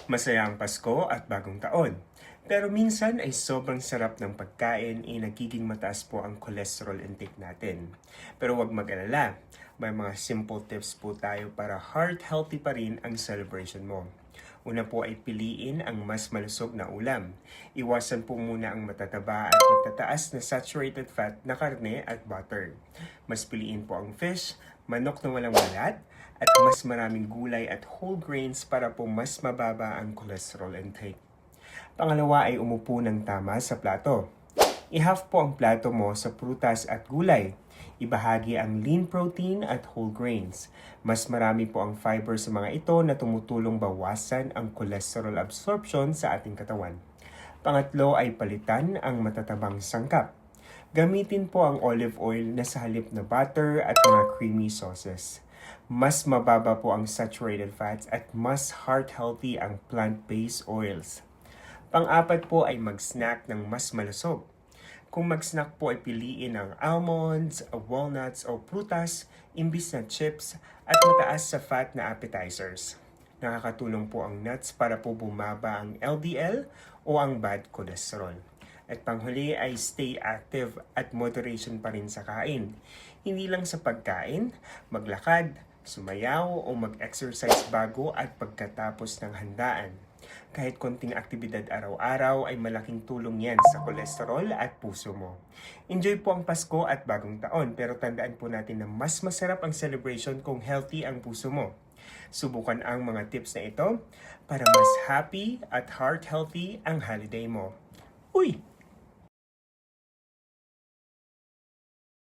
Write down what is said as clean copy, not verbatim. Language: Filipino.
Masaya ang Pasko at bagong taon. Pero minsan ay sobrang sarap ng pagkain ay nagiging mataas po ang cholesterol intake natin. Pero huwag mag-alala, may mga simple tips po tayo para heart healthy pa rin ang celebration mo. Una po ay piliin ang mas malusog na ulam. Iwasan po muna ang matataba at matataas na saturated fat na karne at butter. Mas piliin po ang fish, manok na walang balat, at mas maraming gulay at whole grains para po mas mababa ang cholesterol intake. Pangalawa ay umupo ng tama sa plato. I-half po ang plato mo sa prutas at gulay. Ibahagi ang lean protein at whole grains. Mas marami po ang fiber sa mga ito na tumutulong bawasan ang cholesterol absorption sa ating katawan. Pangatlo ay palitan ang matatabang sangkap. Gamitin po ang olive oil na sa halip na butter at mga creamy sauces. Mas mababa po ang saturated fats at mas heart-healthy ang plant-based oils. Pang-apat po ay mag-snack ng mas malusog. Kung mag-snack po ay piliin ang almonds, walnuts o prutas, imbis na chips at mataas sa fat na appetizers. Nakakatulong po ang nuts para po bumaba ang LDL o ang bad cholesterol. At panghuli ay stay active at moderation pa rin sa kain. Hindi lang sa pagkain, maglakad, sumayaw o mag-exercise bago at pagkatapos ng handaan. Kahit konting aktibidad araw-araw ay malaking tulong yan sa kolesterol at puso mo. Enjoy po ang Pasko at bagong taon, pero tandaan po natin na mas masarap ang celebration kung healthy ang puso mo. Subukan ang mga tips na ito para mas happy at heart healthy ang holiday mo. Uy!